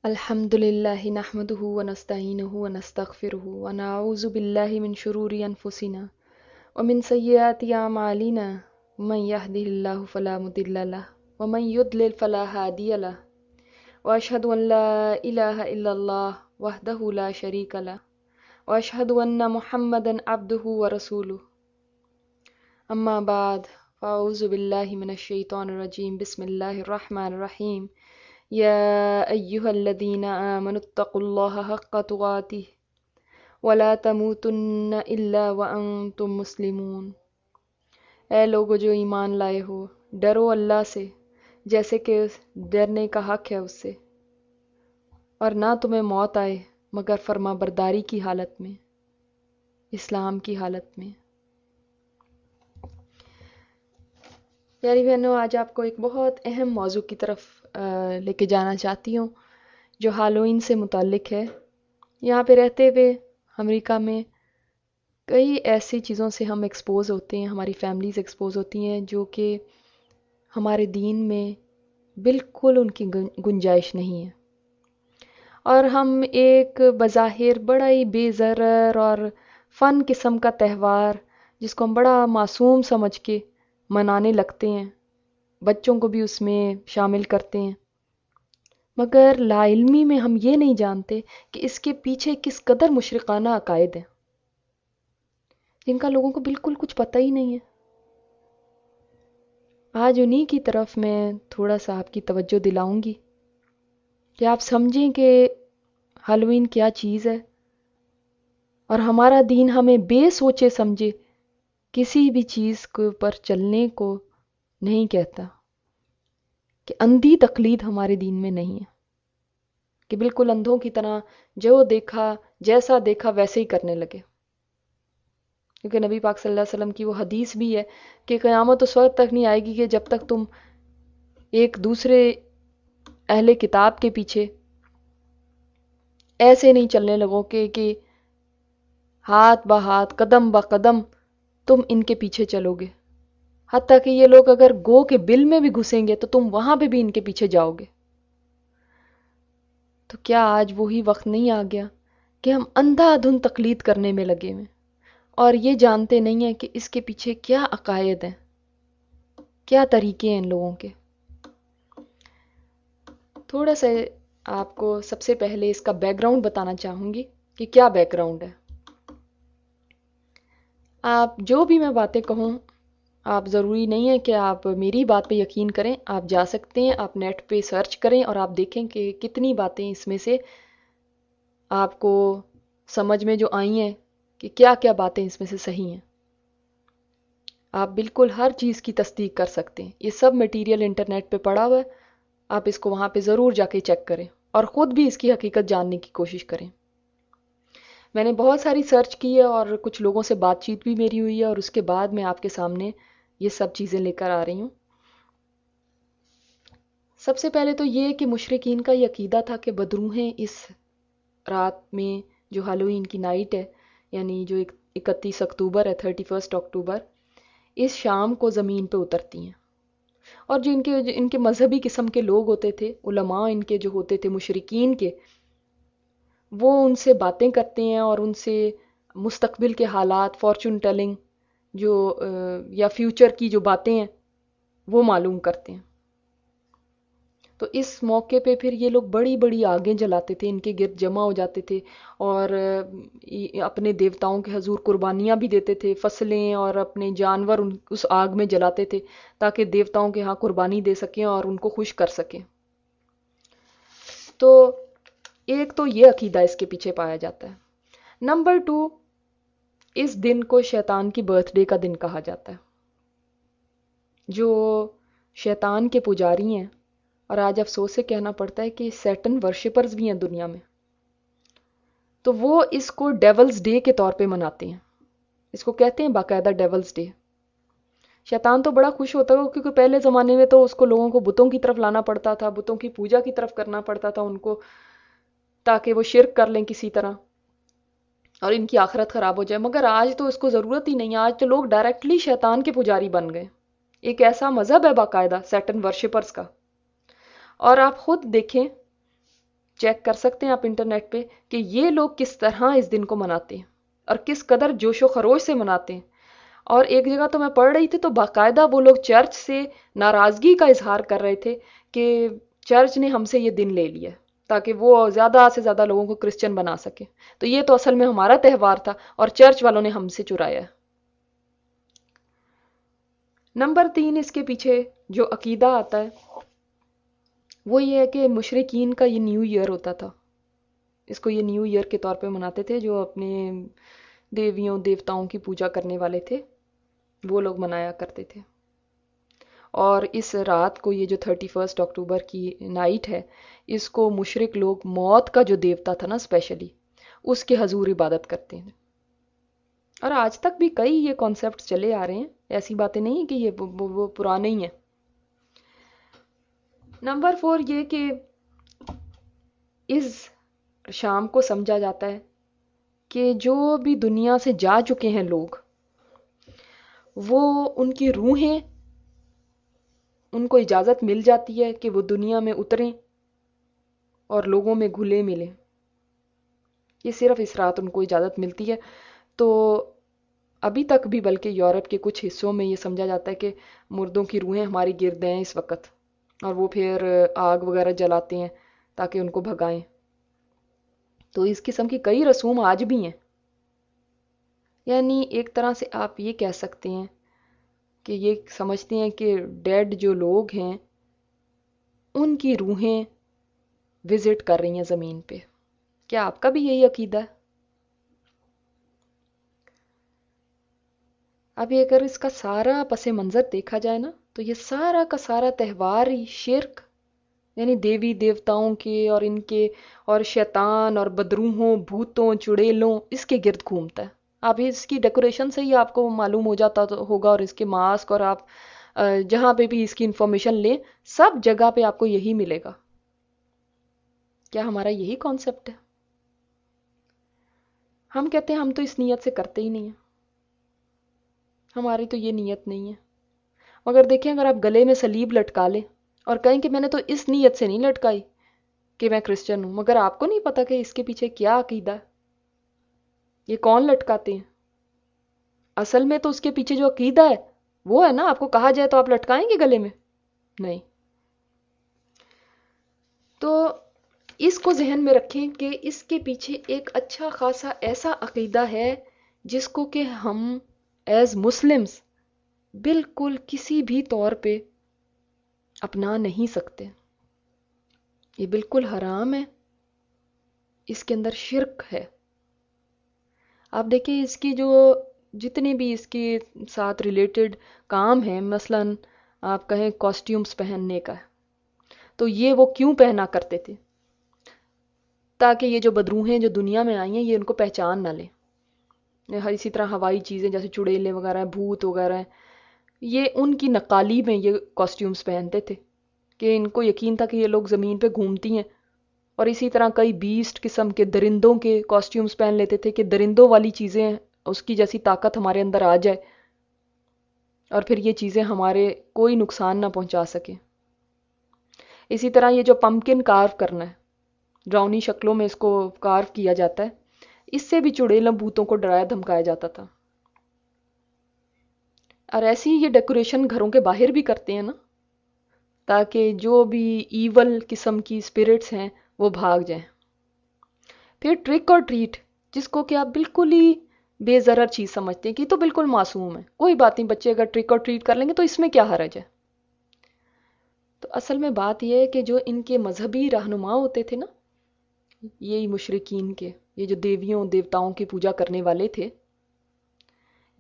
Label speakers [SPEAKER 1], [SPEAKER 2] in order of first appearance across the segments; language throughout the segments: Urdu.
[SPEAKER 1] الحمد لله نحمده ونستعينه ونستغفره ونعوذ بالله من شرور أنفسنا ومن سيئات أعمالنا من يهده الله فلا مضل له ومن يضلل فلا هادي له وأشهد أن لا إله إلا الله وحده لا شريك له وأشهد أن محمدا عبده ورسوله أما بعد فأعوذ بالله من الشيطان الرجيم بسم الله الرحمن الرحيم يا أيها الذين آمنوا اتقوا الله حق تقاته ولا تموتن إلا وأنتم مسلمون۔ اے لوگو جو ایمان لائے ہو، ڈرو اللہ سے جیسے کہ ڈرنے کا حق ہے اس سے، اور نہ تمہیں موت آئے مگر فرما برداری کی حالت میں، اسلام کی حالت میں۔ پیاری بہنوں، آج آپ کو ایک بہت اہم موضوع کی طرف لے کے جانا چاہتی ہوں جو ہالوئین سے متعلق ہے۔ یہاں پہ رہتے ہوئے امریکہ میں کئی ایسی چیزوں سے ہم ایکسپوز ہوتے ہیں، ہماری فیملیز ایکسپوز ہوتی ہیں جو کہ ہمارے دین میں بالکل ان کی گنجائش نہیں ہے، اور ہم ایک بظاہر بڑا ہی بے ضرر اور فن قسم کا تہوار جس کو ہم بڑا معصوم سمجھ کے منانے لگتے ہیں، بچوں کو بھی اس میں شامل کرتے ہیں، مگر لا علمی میں ہم یہ نہیں جانتے کہ اس کے پیچھے کس قدر مشرکانہ عقائد ہیں جن کا لوگوں کو بالکل کچھ پتہ ہی نہیں ہے۔ آج انہی کی طرف میں تھوڑا سا آپ کی توجہ دلاؤں گی کہ آپ سمجھیں کہ ہالوئین کیا چیز ہے، اور ہمارا دین ہمیں بے سوچے سمجھے کسی بھی چیز کے اوپر چلنے کو نہیں کہتا، کہ اندھی تقلید ہمارے دین میں نہیں ہے کہ بالکل اندھوں کی طرح جو دیکھا جیسا دیکھا ویسے ہی کرنے لگے، کیونکہ نبی پاک صلی اللہ علیہ وسلم کی وہ حدیث بھی ہے کہ قیامت اس وقت تک نہیں آئے گی کہ جب تک تم ایک دوسرے اہل کتاب کے پیچھے ایسے نہیں چلنے لگو کہ ہاتھ با ہاتھ قدم با قدم تم ان کے پیچھے چلو گے، حتیٰ کہ یہ لوگ اگر گو کے بل میں بھی گھسیں گے تو تم وہاں پہ بھی ان کے پیچھے جاؤ گے۔ تو کیا آج وہی وقت نہیں آ گیا کہ ہم اندھا دھند تقلید کرنے میں لگے ہوئے اور یہ جانتے نہیں ہیں کہ اس کے پیچھے کیا عقائد ہیں، کیا طریقے ہیں ان لوگوں کے؟ تھوڑا سا آپ کو سب سے پہلے اس کا بیک گراؤنڈ بتانا چاہوں گی کہ کیا بیک گراؤنڈ ہے۔ آپ جو بھی میں باتیں کہوں، آپ ضروری نہیں ہے کہ آپ میری بات پہ یقین کریں، آپ جا سکتے ہیں، آپ نیٹ پہ سرچ کریں اور آپ دیکھیں کہ کتنی باتیں اس میں سے آپ کو سمجھ میں جو آئی ہیں کہ کیا کیا باتیں اس میں سے صحیح ہیں۔ آپ بالکل ہر چیز کی تصدیق کر سکتے ہیں، یہ سب مٹیریل انٹرنیٹ پہ پڑا ہوا ہے، آپ اس کو وہاں پہ ضرور جا کے چیک کریں اور خود بھی اس کی حقیقت جاننے کی کوشش کریں۔ میں نے بہت ساری سرچ کی ہے اور کچھ لوگوں سے بات چیت بھی میری ہوئی ہے، اور اس کے بعد میں آپ کے سامنے یہ سب چیزیں لے کر آ رہی ہوں۔ سب سے پہلے تو یہ کہ مشرکین کا یہ عقیدہ تھا کہ بدروحیں اس رات میں جو ہالوئین کی نائٹ ہے، یعنی جو 31 اکتوبر ہے، 31 اکتوبر، اس شام کو زمین پہ اترتی ہیں، اور جو ان کے مذہبی قسم کے لوگ ہوتے تھے، علماء ان کے جو ہوتے تھے مشرکین کے، وہ ان سے باتیں کرتے ہیں اور ان سے مستقبل کے حالات، فارچون ٹیلنگ جو یا فیوچر کی جو باتیں ہیں وہ معلوم کرتے ہیں۔ تو اس موقع پہ پھر یہ لوگ بڑی بڑی آگیں جلاتے تھے، ان کے گرد جمع ہو جاتے تھے اور اپنے دیوتاؤں کے حضور قربانیاں بھی دیتے تھے، فصلیں اور اپنے جانور اس آگ میں جلاتے تھے تاکہ دیوتاؤں کے ہاں قربانی دے سکیں اور ان کو خوش کر سکیں۔ تو ایک تو یہ عقیدہ اس کے پیچھے پایا جاتا ہے۔ نمبر 2، اس دن کو شیطان کی برتھ ڈے کا دن کہا جاتا ہے۔ جو شیطان کے پجاری ہیں، اور آج افسوس سے کہنا پڑتا ہے کہ سیٹن ورشپرز بھی ہیں دنیا میں، تو وہ اس کو ڈیولز ڈے کے طور پہ مناتے ہیں، اس کو کہتے ہیں باقاعدہ ڈیولز ڈے۔ شیطان تو بڑا خوش ہوتا ہے کیونکہ پہلے زمانے میں تو اس کو لوگوں کو بتوں کی طرف لانا پڑتا تھا، بتوں کی پوجا کی طرف کرنا پڑتا تھا ان کو، تاکہ وہ شرک کر لیں کسی طرح اور ان کی آخرت خراب ہو جائے۔ مگر آج تو اس کو ضرورت ہی نہیں ہے، آج تو لوگ ڈائریکٹلی شیطان کے پجاری بن گئے۔ ایک ایسا مذہب ہے باقاعدہ سیٹن ورشپرز کا، اور آپ خود دیکھیں چیک کر سکتے ہیں آپ انٹرنیٹ پہ کہ یہ لوگ کس طرح اس دن کو مناتے ہیں اور کس قدر جوش و خروش سے مناتے ہیں. اور ایک جگہ تو میں پڑھ رہی تھی تو باقاعدہ وہ لوگ چرچ سے ناراضگی کا اظہار کر رہے تھے کہ چرچ نے ہم سے یہ دن لے لیا تاکہ وہ زیادہ سے زیادہ لوگوں کو کرسچن بنا سکے. تو یہ تو اصل میں ہمارا تہوار تھا اور چرچ والوں نے ہم سے چرایا. نمبر 3 اس کے پیچھے جو عقیدہ آتا ہے وہ یہ ہے کہ مشرکین کا یہ نیو ایئر ہوتا تھا. اس کو یہ نیو ایئر کے طور پہ مناتے تھے. جو اپنے دیویوں دیوتاؤں کی پوجا کرنے والے تھے وہ لوگ منایا کرتے تھے. اور اس رات کو یہ جو 31 اکتوبر کی نائٹ ہے اس کو مشرک لوگ موت کا جو دیوتا تھا نا اسپیشلی اس کے حضور عبادت کرتے ہیں. اور آج تک بھی کئی یہ کانسیپٹ چلے آ رہے ہیں. ایسی باتیں نہیں ہیں کہ یہ وہ پرانے ہی ہیں. نمبر 4 یہ کہ اس شام کو سمجھا جاتا ہے کہ جو بھی دنیا سے جا چکے ہیں لوگ وہ ان کی روحیں ان کو اجازت مل جاتی ہے کہ وہ دنیا میں اتریں اور لوگوں میں گھلے ملیں. یہ صرف اس رات ان کو اجازت ملتی ہے. تو ابھی تک بھی بلکہ یورپ کے کچھ حصوں میں یہ سمجھا جاتا ہے کہ مردوں کی روحیں ہماری گرد ہیں اس وقت اور وہ پھر آگ وغیرہ جلاتے ہیں تاکہ ان کو بھگائیں. تو اس قسم کی کئی رسوم آج بھی ہیں. یعنی ایک طرح سے آپ یہ کہہ سکتے ہیں کہ یہ سمجھتے ہیں کہ ڈیڈ جو لوگ ہیں ان کی روحیں وزٹ کر رہی ہیں زمین پہ. کیا آپ کا بھی یہی عقیدہ ہے؟ اب یہ اگر اس کا سارا پس منظر دیکھا جائے نا تو یہ سارا کا سارا تہوار ہی شرک یعنی دیوی دیوتاؤں کے اور ان کے اور شیطان اور بدروحوں بھوتوں چڑیلوں اس کے گرد گھومتا ہے. آپ اس کی ڈیکوریشن سے ہی آپ کو معلوم ہو جاتا ہوگا اور اس کے ماسک اور آپ جہاں پہ بھی اس کی انفارمیشن لیں سب جگہ پہ آپ کو یہی ملے گا. کیا ہمارا یہی کانسیپٹ ہے؟ ہم کہتے ہیں ہم تو اس نیت سے کرتے ہی نہیں ہیں. ہماری تو یہ نیت نہیں ہے. مگر دیکھیں اگر آپ گلے میں صلیب لٹکا لیں اور کہیں کہ میں نے تو اس نیت سے نہیں لٹکائی کہ میں کرسچن ہوں مگر آپ کو نہیں پتا کہ اس کے پیچھے کیا عقیدہ ہے. یہ کون لٹکاتے ہیں؟ اصل میں تو اس کے پیچھے جو عقیدہ ہے وہ ہے نا. آپ کو کہا جائے تو آپ لٹکائیں گے گلے میں؟ نہیں. تو اس کو ذہن میں رکھیں کہ اس کے پیچھے ایک اچھا خاصا ایسا عقیدہ ہے جس کو کہ ہم ایز مسلمز بالکل کسی بھی طور پہ اپنا نہیں سکتے. یہ بالکل حرام ہے. اس کے اندر شرک ہے. آپ دیکھیں اس کی جو جتنے بھی اس کے ساتھ ریلیٹڈ کام ہیں مثلا آپ کہیں کاسٹیومز پہننے کا تو یہ وہ کیوں پہنا کرتے تھے تاکہ یہ جو بدروحیں جو دنیا میں آئی ہیں یہ ان کو پہچان نہ لیں. اسی طرح ہوائی چیزیں جیسے چڑیلے وغیرہ ہیں بھوت وغیرہ ہیں یہ ان کی نقالی میں یہ کاسٹیومز پہنتے تھے کہ ان کو یقین تھا کہ یہ لوگ زمین پہ گھومتی ہیں. اور اسی طرح کئی بیسٹ قسم کے درندوں کے کاسٹیومز پہن لیتے تھے کہ درندوں والی چیزیں اس کی جیسی طاقت ہمارے اندر آ جائے اور پھر یہ چیزیں ہمارے کوئی نقصان نہ پہنچا سکیں. اسی طرح یہ جو پمپکن کارو کرنا ہے ڈراؤنی شکلوں میں اس کو کارو کیا جاتا ہے اس سے بھی چڑیلوں بھوتوں کو ڈرایا دھمکایا جاتا تھا. اور ایسی یہ ڈیکوریشن گھروں کے باہر بھی کرتے ہیں نا تاکہ جو بھی ایول قسم کی اسپرٹس ہیں وہ بھاگ جائیں. پھر ٹرک اور ٹریٹ جس کو کہ آپ بالکل ہی بے ضرر چیز سمجھتے ہیں کہ تو بالکل معصوم ہے کوئی بات نہیں بچے اگر ٹرک اور ٹریٹ کر لیں گے تو اس میں کیا حرج ہے. تو اصل میں بات یہ ہے کہ جو ان کے مذہبی رہنما ہوتے تھے نا یہی مشرکین کے یہ جو دیویوں دیوتاؤں کی پوجا کرنے والے تھے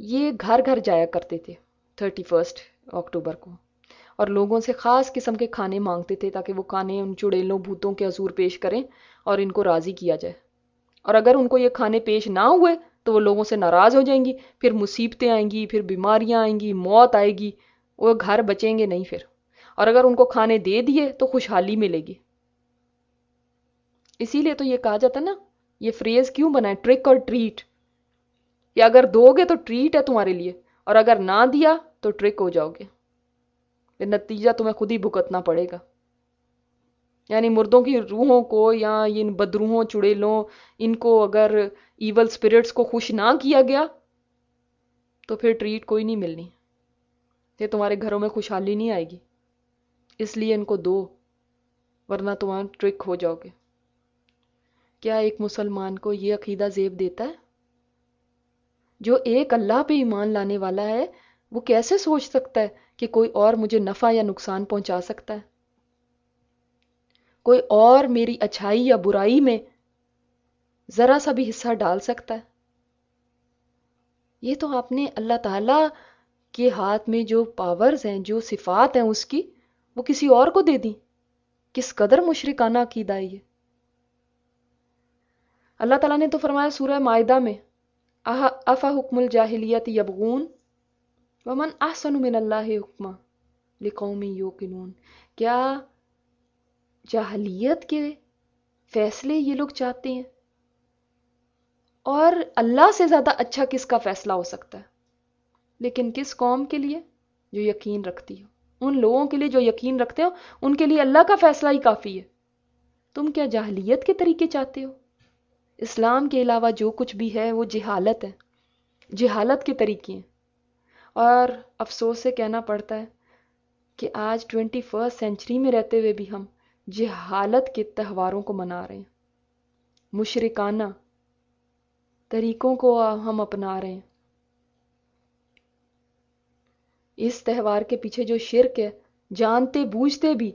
[SPEAKER 1] یہ گھر گھر جایا کرتے تھے 31 اکتوبر کو اور لوگوں سے خاص قسم کے کھانے مانگتے تھے تاکہ وہ کھانے ان چڑیلوں بھوتوں کے حضور پیش کریں اور ان کو راضی کیا جائے. اور اگر ان کو یہ کھانے پیش نہ ہوئے تو وہ لوگوں سے ناراض ہو جائیں گی پھر مصیبتیں آئیں گی پھر بیماریاں آئیں گی موت آئے گی وہ گھر بچیں گے نہیں پھر. اور اگر ان کو کھانے دے دیے تو خوشحالی ملے گی. اسی لیے تو یہ کہا جاتا ہے نا یہ فریز کیوں بنا ہے ٹرک اور ٹریٹ کہ اگر دو گے تو ٹریٹ ہے تمہارے لیے اور اگر نہ دیا تو ٹرک ہو جاؤ گے. نتیجہ تمہیں خود ہی بھگتنا پڑے گا. یعنی مردوں کی روحوں کو یا ان بدروحوں چڑیلوں ان کو اگر ایول اسپرٹس کو خوش نہ کیا گیا تو پھر ٹریٹ کوئی نہیں ملنی، یہ تمہارے گھروں میں خوشحالی نہیں آئے گی، اس لیے ان کو دو ورنہ تمہارا ٹرک ہو جاؤ گے۔ کیا ایک مسلمان کو یہ عقیدہ زیب دیتا ہے؟ جو ایک اللہ پہ ایمان لانے والا ہے وہ کیسے سوچ سکتا ہے کہ کوئی اور مجھے نفع یا نقصان پہنچا سکتا ہے، کوئی اور میری اچھائی یا برائی میں ذرا سا بھی حصہ ڈال سکتا ہے؟ یہ تو آپ نے اللہ تعالی کے ہاتھ میں جو پاورز ہیں، جو صفات ہیں اس کی، وہ کسی اور کو دے دی۔ کس قدر مشرکانہ عقیدہ ہے یہ۔ اللہ تعالیٰ نے تو فرمایا سورہ مائدہ میں، افا حکم الجاہلیت یبغون ومن احسن من اللہ حکما لقوم یوقنون، کیا جاہلیت کے فیصلے یہ لوگ چاہتے ہیں؟ اور اللہ سے زیادہ اچھا کس کا فیصلہ ہو سکتا ہے؟ لیکن کس قوم کے لیے؟ جو یقین رکھتی ہو، ان لوگوں کے لیے جو یقین رکھتے ہو، ان کے لیے اللہ کا فیصلہ ہی کافی ہے۔ تم کیا جاہلیت کے طریقے چاہتے ہو؟ اسلام کے علاوہ جو کچھ بھی ہے وہ جہالت ہے، جہالت کے طریقے ہیں۔ اور افسوس سے کہنا پڑتا ہے کہ آج 21 سینچری میں رہتے ہوئے بھی ہم جہالت کے تہواروں کو منا رہے ہیں، مشرکانہ طریقوں کو ہم اپنا رہے ہیں۔ اس تہوار کے پیچھے جو شرک ہے، جانتے بوجھتے بھی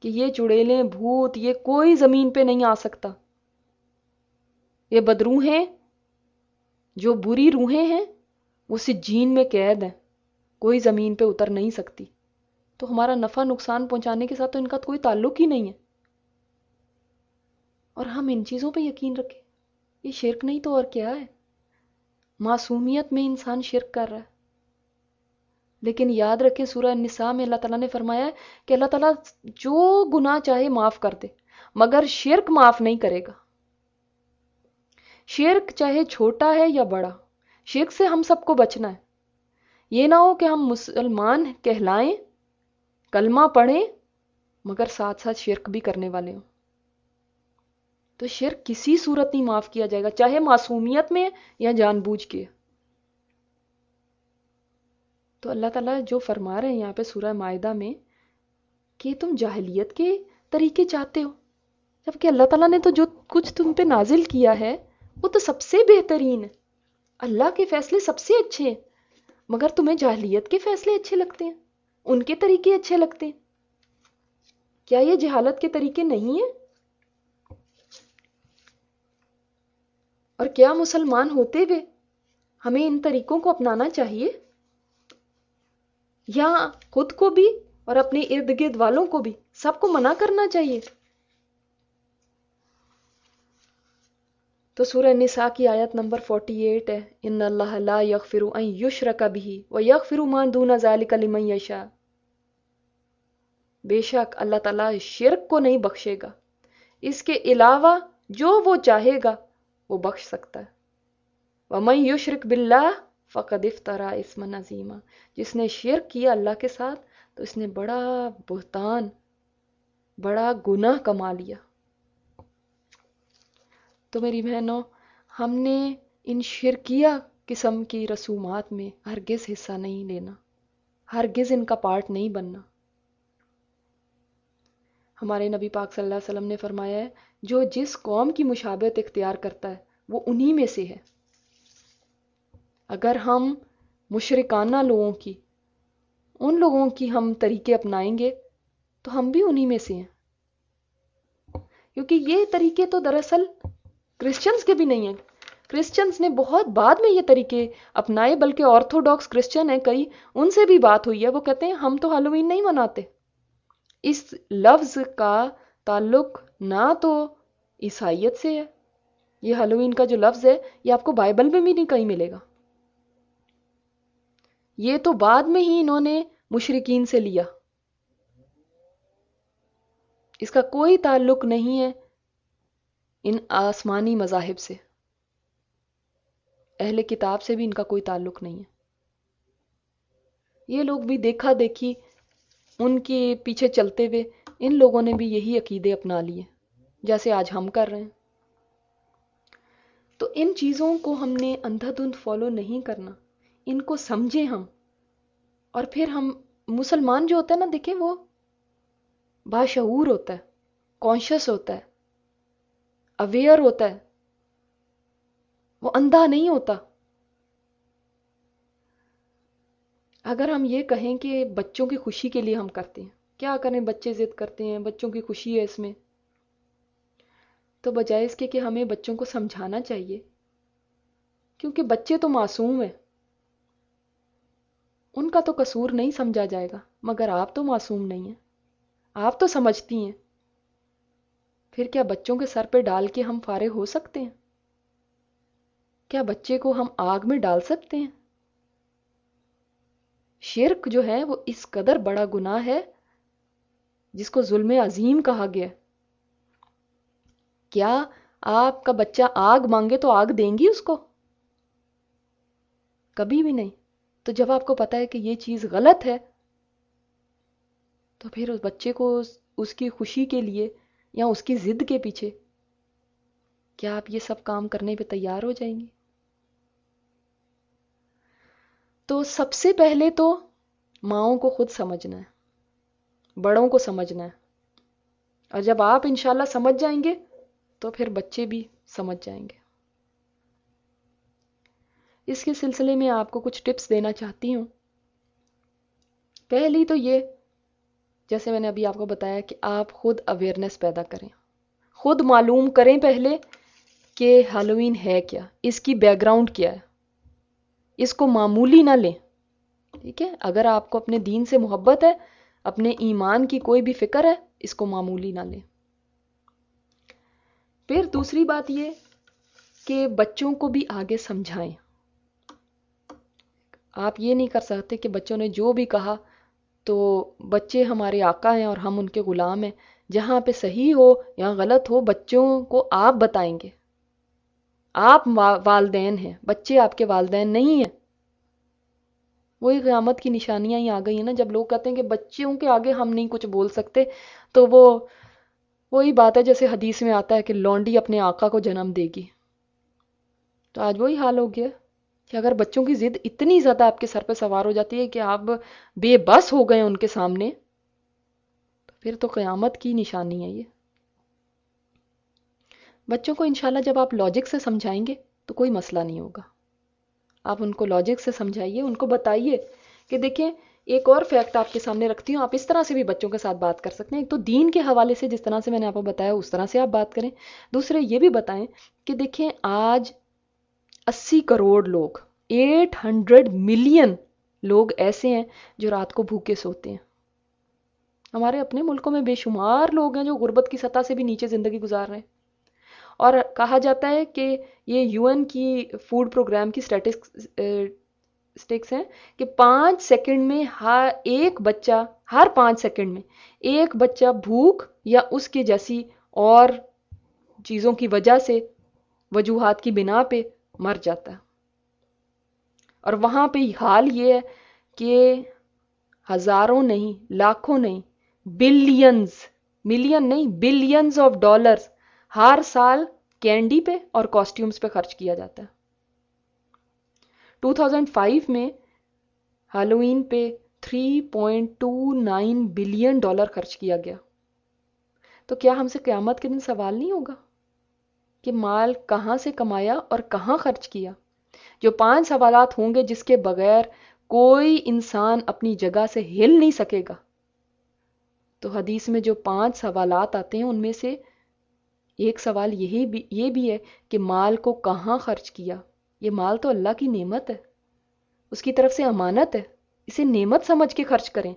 [SPEAKER 1] کہ یہ چڑیلیں بھوت یہ کوئی زمین پہ نہیں آ سکتا، یہ بدروحیں جو بری روحیں ہیں وہ سجین میں قید ہیں، کوئی زمین پہ اتر نہیں سکتی، تو ہمارا نفع نقصان پہنچانے کے ساتھ تو ان کا کوئی تعلق ہی نہیں ہے، اور ہم ان چیزوں پہ یقین رکھیں۔ یہ شرک نہیں تو اور کیا ہے؟ معصومیت میں انسان شرک کر رہا ہے۔ لیکن یاد رکھیں سورہ النساء میں اللہ تعالیٰ نے فرمایا ہے کہ اللہ تعالیٰ جو گناہ چاہے معاف کر دے، مگر شرک معاف نہیں کرے گا۔ شرک چاہے چھوٹا ہے یا بڑا، شرک سے ہم سب کو بچنا ہے۔ یہ نہ ہو کہ ہم مسلمان کہلائیں، کلمہ پڑھیں، مگر ساتھ ساتھ شرک بھی کرنے والے ہوں۔ تو شرک کسی صورت نہیں معاف کیا جائے گا، چاہے معصومیت میں یا جان بوجھ کے۔ تو اللہ تعالیٰ جو فرما رہے ہیں یہاں پہ سورہ مائدہ میں کہ تم جاہلیت کے طریقے چاہتے ہو، جبکہ اللہ تعالیٰ نے تو جو کچھ تم پہ نازل کیا ہے وہ تو سب سے بہترین ہے، اللہ کے فیصلے سب سے اچھے ہیں، مگر تمہیں جاہلیت کے فیصلے اچھے لگتے ہیں، ان کے طریقے اچھے لگتے ہیں۔ کیا یہ جہالت کے طریقے نہیں ہیں؟ اور کیا مسلمان ہوتے ہوئے ہمیں ان طریقوں کو اپنانا چاہیے، یا خود کو بھی اور اپنے ارد گرد والوں کو بھی سب کو منع کرنا چاہیے؟ تو سورہ نساء کی آیت نمبر 48 ہے، ان اللہ لا یغفر ان یشرک بہ ویغفر ما دون ذلک لمن یشاء، بے شک اللہ تعالیٰ شرک کو نہیں بخشے گا، اس کے علاوہ جو وہ چاہے گا وہ بخش سکتا ہے۔ وَمَن يُشْرِكْ بِاللَّهِ فَقَدِ افْتَرَىٰ اِثْمًا عَظِيمًا، جس نے شرک کیا اللہ کے ساتھ تو اس نے بڑا بہتان، بڑا گناہ کما لیا۔ تو میری بہنوں، ہم نے ان شرکیہ قسم کی رسومات میں ہرگز حصہ نہیں لینا، ہرگز ان کا پارٹ نہیں بننا۔ ہمارے نبی پاک صلی اللہ علیہ وسلم نے فرمایا ہے جو جس قوم کی مشابہت اختیار کرتا ہے وہ انہی میں سے ہے۔ اگر ہم مشرکانہ لوگوں کی، ان لوگوں کی ہم طریقے اپنائیں گے تو ہم بھی انہی میں سے ہیں، کیونکہ یہ طریقے تو دراصل کرسچنز کے بھی نہیں ہیں۔ کرسچنز نے بہت بعد میں یہ طریقے اپنائے، بلکہ آرتھوڈاکس کرسچن ہیں کئی، ان سے بھی بات ہوئی ہے، وہ کہتے ہیں ہم تو ہالووین نہیں مناتے۔ اس لفظ کا تعلق نہ تو عیسائیت سے ہے، یہ ہالووین کا جو لفظ ہے یہ آپ کو بائبل میں بھی نہیں کہیں ملے گا، یہ تو بعد میں ہی انہوں نے مشرکین سے لیا، اس کا کوئی تعلق نہیں ہے ان آسمانی مذاہب سے، اہل کتاب سے بھی ان کا کوئی تعلق نہیں ہے۔ یہ لوگ بھی دیکھا دیکھی ان کے پیچھے چلتے ہوئے ان لوگوں نے بھی یہی عقیدے اپنا لیے جیسے آج ہم کر رہے ہیں. تو ان چیزوں کو ہم نے اندھا دھند فالو نہیں کرنا، ان کو سمجھیں ہم. اور پھر ہم مسلمان جو ہوتا ہے نا، دیکھیں وہ باشعور ہوتا ہے، کانشیس ہوتا ہے، اویئر ہوتا ہے، وہ اندھا نہیں ہوتا. اگر ہم یہ کہیں کہ بچوں کی خوشی کے لیے ہم کرتے ہیں، کیا کریں بچے ضد کرتے ہیں، بچوں کی خوشی ہے اس میں، تو بجائے اس کے کہ ہمیں بچوں کو سمجھانا چاہیے، کیونکہ بچے تو معصوم ہیں، ان کا تو قصور نہیں سمجھا جائے گا. مگر آپ تو معصوم نہیں ہیں، آپ تو سمجھتی ہیں. پھر کیا بچوں کے سر پہ ڈال کے ہم فارغ ہو سکتے ہیں؟ کیا بچے کو ہم آگ میں ڈال سکتے ہیں؟ شرک جو ہے وہ اس قدر بڑا گناہ ہے جس کو ظلم عظیم کہا گیا. کیا آپ کا بچہ آگ مانگے تو آگ دیں گی اس کو؟ کبھی بھی نہیں. تو جب آپ کو پتا ہے کہ یہ چیز غلط ہے تو پھر اس بچے کو اس کی خوشی کے لیے یا اس کی ضد کے پیچھے کیا آپ یہ سب کام کرنے پہ تیار ہو جائیں گے؟ تو سب سے پہلے تو ماؤں کو خود سمجھنا ہے، بڑوں کو سمجھنا ہے. اور جب آپ انشاءاللہ سمجھ جائیں گے تو پھر بچے بھی سمجھ جائیں گے. اس کے سلسلے میں آپ کو کچھ ٹپس دینا چاہتی ہوں. پہلی تو یہ، جیسے میں نے ابھی آپ کو بتایا کہ آپ خود اویئرنیس پیدا کریں، خود معلوم کریں پہلے کہ ہیلووین ہے کیا، اس کی بیک گراؤنڈ کیا ہے. اس کو معمولی نہ لیں، ٹھیک ہے؟ اگر آپ کو اپنے دین سے محبت ہے، اپنے ایمان کی کوئی بھی فکر ہے، اس کو معمولی نہ لیں. پھر دوسری بات یہ کہ بچوں کو بھی آگے سمجھائیں. آپ یہ نہیں کر سکتے کہ بچوں نے جو بھی کہا تو بچے ہمارے آقا ہیں اور ہم ان کے غلام ہیں. جہاں پہ صحیح ہو یا غلط ہو بچوں کو آپ بتائیں گے. آپ والدین ہیں، بچے آپ کے والدین نہیں ہیں. وہی قیامت کی نشانیاں ہی آ گئی ہیں نا، جب لوگ کہتے ہیں کہ بچوں کے آگے ہم نہیں کچھ بول سکتے، تو وہی بات ہے جیسے حدیث میں آتا ہے کہ لونڈی اپنے آقا کو جنم دے گی. تو آج وہی حال ہو گیا کہ اگر بچوں کی ضد اتنی زیادہ آپ کے سر پہ سوار ہو جاتی ہے کہ آپ بے بس ہو گئے ان کے سامنے، تو پھر تو قیامت کی نشانی ہے یہ. بچوں کو انشاءاللہ جب آپ لاجک سے سمجھائیں گے تو کوئی مسئلہ نہیں ہوگا. آپ ان کو لاجک سے سمجھائیے، ان کو بتائیے کہ دیکھیں ایک اور فیکٹ آپ کے سامنے رکھتی ہوں، آپ اس طرح سے بھی بچوں کے ساتھ بات کر سکتے ہیں. ایک تو دین کے حوالے سے جس طرح سے میں نے آپ کو بتایا اس طرح سے آپ بات کریں. دوسرے یہ بھی بتائیں کہ دیکھیں آج 80 کروڑ لوگ، 800 ملین لوگ ایسے ہیں جو رات کو بھوکے سوتے ہیں. ہمارے اپنے ملکوں میں بے شمار لوگ ہیں جو غربت کی سطح سے بھی نیچے زندگی گزار رہے ہیں. اور کہا جاتا ہے کہ یہ یو این کی فوڈ پروگرام کی اسٹیٹسٹکس ہیں کہ 5 سیکنڈ میں ہر 5 سیکنڈ میں ایک بچہ بھوک یا اس کے جیسی اور چیزوں کی وجہ سے، وجوہات کی بنا پہ مر جاتا ہے. اور وہاں پہ حال یہ ہے کہ ہزاروں نہیں، لاکھوں نہیں، بلینز، ملین نہیں، بلینز آف ڈالرز ہر سال کینڈی پہ اور کاسٹیومز پہ خرچ کیا جاتا ہے. 2005 میں ہیلووین پہ $3.29 بلین خرچ کیا گیا. تو کیا ہم سے قیامت کے دن سوال نہیں ہوگا کہ مال کہاں سے کمایا اور کہاں خرچ کیا؟ جو 5 سوالات ہوں گے جس کے بغیر کوئی انسان اپنی جگہ سے ہل نہیں سکے گا. تو حدیث میں جو 5 سوالات آتے ہیں ان میں سے ایک سوال یہ بھی ہے کہ مال کو کہاں خرچ کیا. یہ مال تو اللہ کی نعمت ہے، اس کی طرف سے امانت ہے، اسے نعمت سمجھ کے خرچ کریں.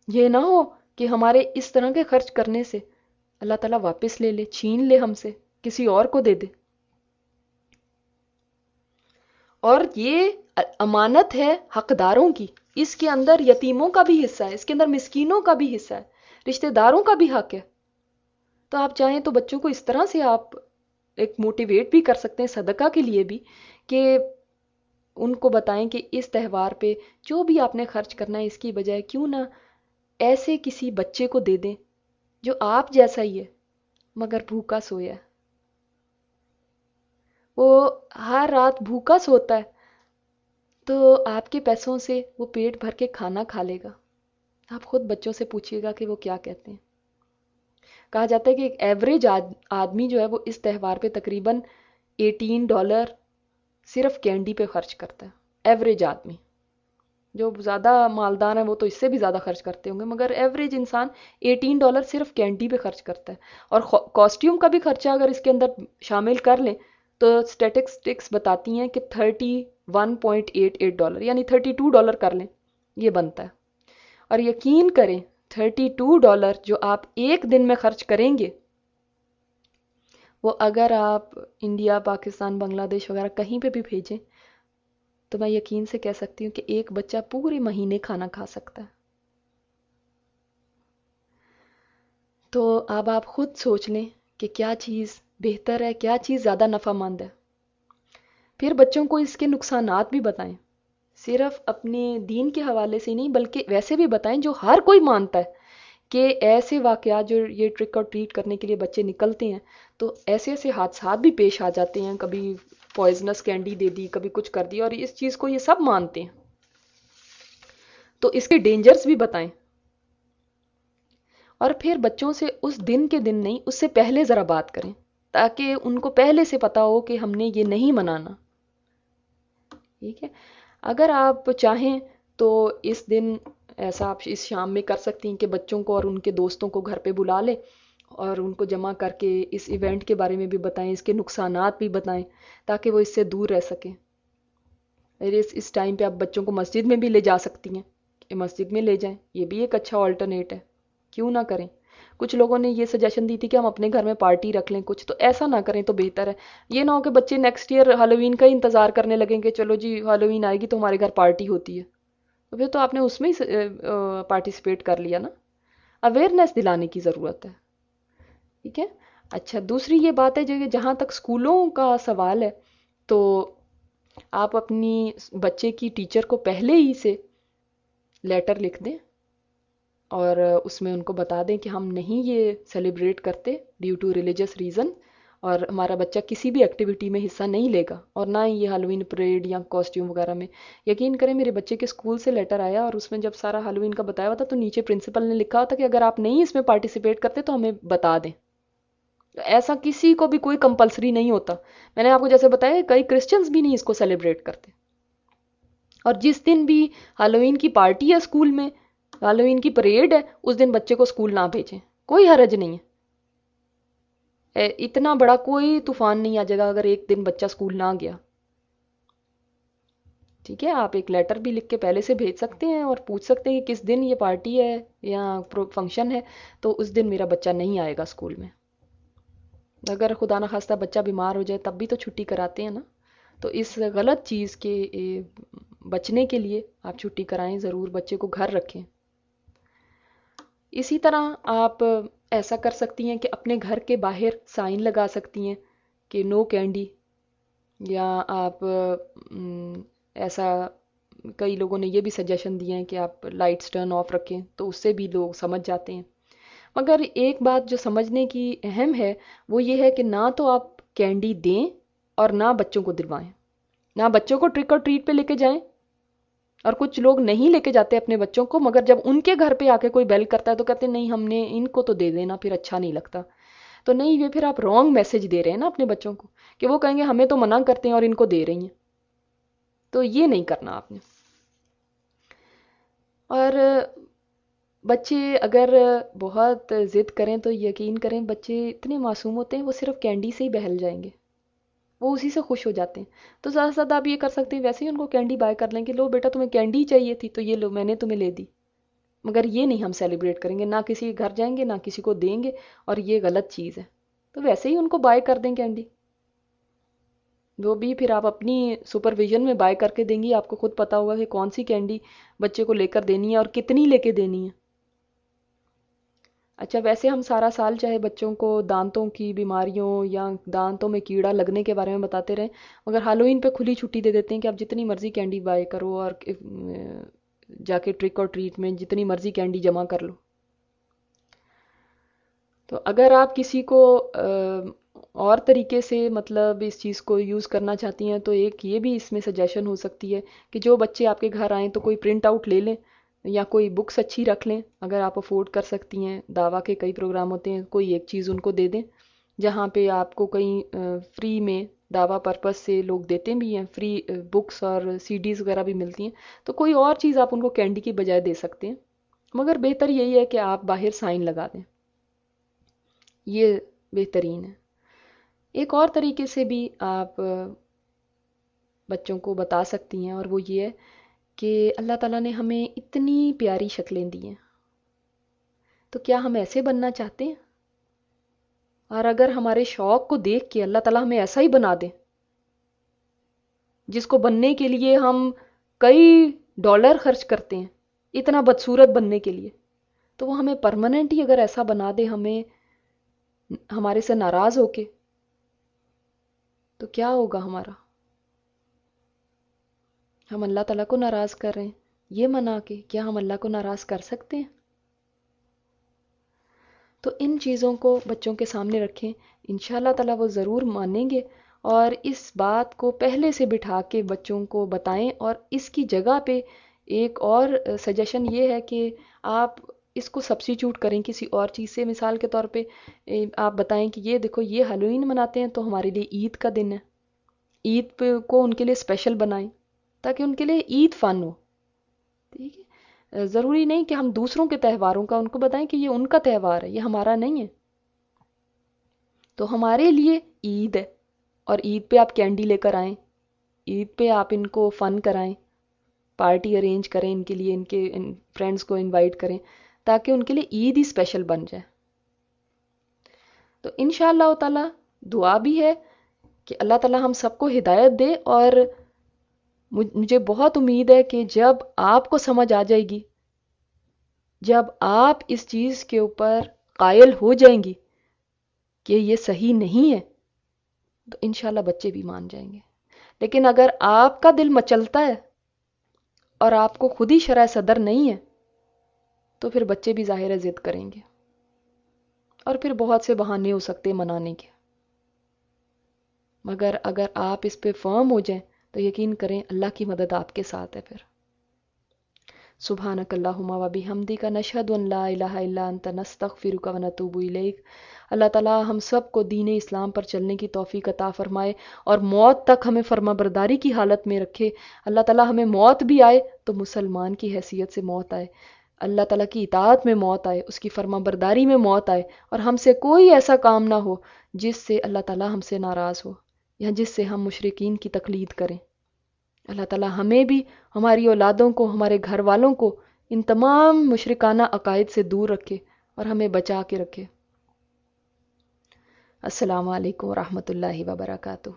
[SPEAKER 1] یہ نہ ہو کہ ہمارے اس طرح کے خرچ کرنے سے اللہ تعالیٰ واپس لے لے، چھین لے ہم سے، کسی اور کو دے دے. اور یہ امانت ہے حقداروں کی، اس کے اندر یتیموں کا بھی حصہ ہے، اس کے اندر مسکینوں کا بھی حصہ ہے، رشتہ داروں کا بھی حق ہے. تو آپ چاہیں تو بچوں کو اس طرح سے آپ ایک موٹیویٹ بھی کر سکتے ہیں صدقہ کے لیے بھی، کہ ان کو بتائیں کہ اس تہوار پہ جو بھی آپ نے خرچ کرنا ہے اس کی بجائے کیوں نہ ایسے کسی بچے کو دے دیں جو آپ جیسا ہی ہے مگر بھوکا سویا ہے، وہ ہر رات بھوکا سوتا ہے، تو آپ کے پیسوں سے وہ پیٹ بھر کے کھانا کھا لے گا؟ آپ خود بچوں سے پوچھیے گا کہ وہ کیا کہتے ہیں۔ کہا جاتا ہے کہ ایک ایوریج آدمی جو ہے وہ اس تہوار پہ تقریباً $18 صرف کینڈی پہ خرچ کرتا ہے۔ ایوریج آدمی، جو زیادہ مالدار ہیں وہ تو اس سے بھی زیادہ خرچ کرتے ہوں گے، مگر ایوریج انسان $18 صرف کینڈی پہ خرچ کرتا ہے۔ اور کاسٹیوم کا بھی خرچہ اگر اس کے اندر شامل کر لیں تو اسٹیٹسٹکس بتاتی ہیں کہ $31.88 یعنی $32 کر لیں، یہ بنتا ہے۔ اور یقین کریں $32 جو آپ ایک دن میں خرچ کریں گے، وہ اگر آپ انڈیا، پاکستان، بنگلہ دیش وغیرہ کہیں پہ بھی بھیجیں تو میں یقین سے کہہ سکتی ہوں کہ ایک بچہ پورے مہینے کھانا کھا سکتا ہے۔ تو اب آپ خود سوچ لیں کہ کیا چیز بہتر ہے، کیا چیز زیادہ نفع مند ہے، پھر بچوں کو اس کے نقصانات بھی بتائیں، صرف اپنے دین کے حوالے سے نہیں بلکہ ویسے بھی بتائیں جو ہر کوئی مانتا ہے کہ ایسے واقعات جو یہ ٹرک اور ٹریٹ کرنے کے لیے بچے نکلتے ہیں تو ایسے ایسے حادثات بھی پیش آ جاتے ہیں، کبھی پوائزنس کینڈی دے دی، کبھی کچھ کر دیا، اور اس چیز کو یہ سب مانتے ہیں، تو اس کے ڈینجرز بھی بتائیں۔ اور پھر بچوں سے اس دن کے دن نہیں، اس سے پہلے ذرا بات کریں تاکہ ان کو پہلے سے پتا ہو کہ ہم نے یہ نہیں منانا، ٹھیک ہے؟ اگر آپ چاہیں تو اس دن ایسا آپ اس شام میں کر سکتی ہیں کہ بچوں کو اور ان کے دوستوں کو گھر پہ بلا لیں اور ان کو جمع کر کے اس ایونٹ کے بارے میں بھی بتائیں، اس کے نقصانات بھی بتائیں تاکہ وہ اس سے دور رہ سکیں۔ اس ٹائم پہ آپ بچوں کو مسجد میں بھی لے جا سکتی ہیں کہ مسجد میں لے جائیں، یہ بھی ایک اچھا آلٹرنیٹ ہے، کیوں نہ کریں؟ کچھ لوگوں نے یہ سجیشن دی تھی کہ ہم اپنے گھر میں پارٹی رکھ لیں کچھ، تو ایسا نہ کریں تو بہتر ہے۔ یہ نہ ہو کہ بچے نیکسٹ ایئر ہالووین کا ہی انتظار کرنے لگیں کہ چلو جی ہالووین آئے گی تو ہمارے گھر پارٹی ہوتی ہے، تو پھر تو آپ نے اس میں ہی پارٹیسپیٹ کر لیا نا۔ اویئرنیس دلانے کی ضرورت ہے، ٹھیک ہے؟ اچھا، دوسری یہ بات ہے جو جہاں تک اسکولوں کا سوال ہے، تو آپ اپنی بچے کی ٹیچر کو پہلے ہی سے لیٹر لکھ دیں اور اس میں ان کو بتا دیں کہ ہم نہیں یہ سیلیبریٹ کرتے ڈیو ٹو ریلیجس ریزن، اور ہمارا بچہ کسی بھی ایکٹیویٹی میں حصہ نہیں لے گا، اور نہ ہی یہ ہالووین پریڈ یا کاسٹیوم وغیرہ میں۔ یقین کریں میرے بچے کے اسکول سے لیٹر آیا اور اس میں جب سارا ہالووین کا بتایا ہوا تھا تو نیچے پرنسپل نے لکھا ہوا تھا کہ اگر آپ نہیں اس میں پارٹیسپیٹ کرتے تو ہمیں بتا دیں۔ ایسا کسی کو بھی کوئی کمپلسری نہیں ہوتا۔ میں نے آپ کو جیسے بتایا کئی کرسچنز بھی نہیں اس کو سیلیبریٹ کرتے، اور جس دن بھی ہالووین کی پارٹی ہے اسکول میں، ہالووین کی پریڈ ہے، اس دن بچے کو اسکول نہ بھیجیں، کوئی حرج نہیں ہے، اتنا بڑا کوئی طوفان نہیں آ جائے گا اگر ایک دن بچہ اسکول نہ گیا، ٹھیک ہے؟ آپ ایک لیٹر بھی لکھ کے پہلے سے بھیج سکتے ہیں اور پوچھ سکتے ہیں کہ کس دن یہ پارٹی ہے یا فنکشن ہے، تو اس دن میرا بچہ نہیں آئے گا اسکول میں۔ اگر خدا نخواستہ بچہ بیمار ہو جائے تب بھی تو چھٹی کراتے ہیں نا، تو اس غلط چیز کے بچنے کے لیے آپ چھٹی کرائیں ضرور، بچے کو گھر رکھیں۔ اسی طرح آپ ایسا کر سکتی ہیں کہ اپنے گھر کے باہر سائن لگا سکتی ہیں کہ نو کینڈی، یا آپ ایسا کئی لوگوں نے یہ بھی سجیشن دیے ہیں کہ آپ لائٹس ٹرن آف رکھیں تو اس سے بھی لوگ سمجھ جاتے ہیں۔ مگر ایک بات جو سمجھنے کی اہم ہے وہ یہ ہے کہ نہ تو آپ کینڈی دیں اور نہ بچوں کو دلوائیں، نہ بچوں کو ٹرک اور ٹریٹ پہ لے کے جائیں، اور کچھ لوگ نہیں لے کے جاتے اپنے بچوں کو، مگر جب ان کے گھر پہ آ کے کوئی بیل کرتا ہے تو کہتے ہیں نہیں ہم نے ان کو تو دے دینا، پھر اچھا نہیں لگتا۔ تو نہیں، یہ پھر آپ رانگ میسج دے رہے ہیں نا اپنے بچوں کو، کہ وہ کہیں گے ہمیں تو منع کرتے ہیں اور ان کو دے رہی ہیں، تو یہ نہیں کرنا آپ نے۔ اور بچے اگر بہت ضد کریں تو یقین کریں بچے اتنے معصوم ہوتے ہیں، وہ صرف کینڈی سے ہی بہل جائیں گے، وہ اسی سے خوش ہو جاتے ہیں۔ تو زیادہ سے زیادہ آپ یہ کر سکتے ہیں ویسے ہی ان کو کینڈی بائی کر لیں کہ لو بیٹا تمہیں کینڈی چاہیے تھی تو یہ لو میں نے تمہیں لے دی، مگر یہ نہیں ہم سیلیبریٹ کریں گے، نہ کسی کے گھر جائیں گے نہ کسی کو دیں گے، اور یہ غلط چیز ہے۔ تو ویسے ہی ان کو بائی کر دیں کینڈی، وہ بھی پھر آپ اپنی سپرویژن میں بائی کر کے دیں گی، آپ کو خود پتا ہوگا کہ کون سی کینڈی بچے کو لے کر دینی ہے اور کتنی لے کے دینی ہے۔ اچھا، ویسے ہم سارا سال چاہے بچوں کو دانتوں کی بیماریوں یا دانتوں میں کیڑا لگنے کے بارے میں بتاتے رہیں، مگر ہالووین پہ کھلی چھٹی دے دیتے ہیں کہ آپ جتنی مرضی کینڈی بائی کرو اور جا کے ٹرک اور ٹریٹ میں جتنی مرضی کینڈی جمع کر لو. تو اگر آپ کسی کو اور طریقے سے مطلب اس چیز کو یوز کرنا چاہتی ہیں تو ایک یہ بھی اس میں سجیشن ہو سکتی ہے کہ جو بچے آپ کے گھر آئیں تو کوئی پرنٹ آؤٹ لے لیں یا کوئی بکس اچھی رکھ لیں اگر آپ افورڈ کر سکتی ہیں. دعویٰ کے کئی پروگرام ہوتے ہیں, کوئی ایک چیز ان کو دے دیں جہاں پہ آپ کو کہیں فری میں دعویٰ پرپس سے لوگ دیتے بھی ہیں, فری بکس اور سی ڈیز وغیرہ بھی ملتی ہیں. تو کوئی اور چیز آپ ان کو کینڈی کی بجائے دے سکتے ہیں, مگر بہتر یہی ہے کہ آپ باہر سائن لگا دیں, یہ بہترین ہے. ایک اور طریقے سے بھی آپ بچوں کو بتا سکتی ہیں اور وہ یہ ہے کہ اللہ تعالیٰ نے ہمیں اتنی پیاری شکلیں دی ہیں, تو کیا ہم ایسے بننا چاہتے ہیں؟ اور اگر ہمارے شوق کو دیکھ کے اللہ تعالیٰ ہمیں ایسا ہی بنا دے جس کو بننے کے لیے ہم کئی ڈالر خرچ کرتے ہیں اتنا بدصورت بننے کے لیے, تو وہ ہمیں پرماننٹ ہی اگر ایسا بنا دے ہمیں ہمارے سے ناراض ہو کے, تو کیا ہوگا ہمارا؟ ہم اللہ تعالیٰ کو ناراض کر رہے ہیں یہ منا کے, کیا ہم اللہ کو ناراض کر سکتے ہیں؟ تو ان چیزوں کو بچوں کے سامنے رکھیں, انشاءاللہ تعالیٰ وہ ضرور مانیں گے. اور اس بات کو پہلے سے بٹھا کے بچوں کو بتائیں. اور اس کی جگہ پہ ایک اور سجیشن یہ ہے کہ آپ اس کو سبسٹیچیوٹ کریں کسی اور چیز سے. مثال کے طور پہ آپ بتائیں کہ یہ دیکھو یہ ہیلوئین مناتے ہیں تو ہمارے لیے عید کا دن ہے, عید پہ کو ان کے لیے اسپیشل بنائیں تاکہ ان کے لیے عید فن ہو. ٹھیک ہے, ضروری نہیں کہ ہم دوسروں کے تہواروں کا ان کو بتائیں کہ یہ ان کا تہوار ہے, یہ ہمارا نہیں ہے. تو ہمارے لیے عید ہے اور عید پہ آپ کینڈی لے کر آئیں, عید پہ آپ ان کو فن کرائیں, پارٹی ارینج کریں ان کے لیے, ان کے فرینڈس کو انوائٹ کریں تاکہ ان کے لیے عید ہی اسپیشل بن جائے. تو انشاءاللہ تعالی دعا بھی ہے کہ اللہ تعالی ہم سب کو ہدایت دے. اور مجھے بہت امید ہے کہ جب آپ کو سمجھ آ جائے گی, جب آپ اس چیز کے اوپر قائل ہو جائیں گی کہ یہ صحیح نہیں ہے, تو انشاءاللہ بچے بھی مان جائیں گے. لیکن اگر آپ کا دل مچلتا ہے اور آپ کو خود ہی شرح صدر نہیں ہے تو پھر بچے بھی ظاہر ہے ضد کریں گے اور پھر بہت سے بہانے ہو سکتے منانے کے. مگر اگر آپ اس پہ فرم ہو جائیں تو یقین کریں اللہ کی مدد آپ کے ساتھ ہے. پھر سبحانک اللہم و بحمدک نشہد ان لا الہ الا انت نستغفرک و نتوب الیک. اللہ تعالیٰ ہم سب کو دین اسلام پر چلنے کی توفیق عطا فرمائے اور موت تک ہمیں فرما برداری کی حالت میں رکھے. اللہ تعالیٰ ہمیں موت بھی آئے تو مسلمان کی حیثیت سے موت آئے, اللہ تعالیٰ کی اطاعت میں موت آئے, اس کی فرما برداری میں موت آئے, اور ہم سے کوئی ایسا کام نہ ہو جس سے اللہ تعالیٰ ہم سے ناراض ہو یا جس سے ہم مشرکین کی تقلید کریں. اللہ تعالیٰ ہمیں بھی, ہماری اولادوں کو, ہمارے گھر والوں کو ان تمام مشرکانہ عقائد سے دور رکھے اور ہمیں بچا کے رکھے. السلام علیکم ورحمۃ اللہ وبرکاتہ.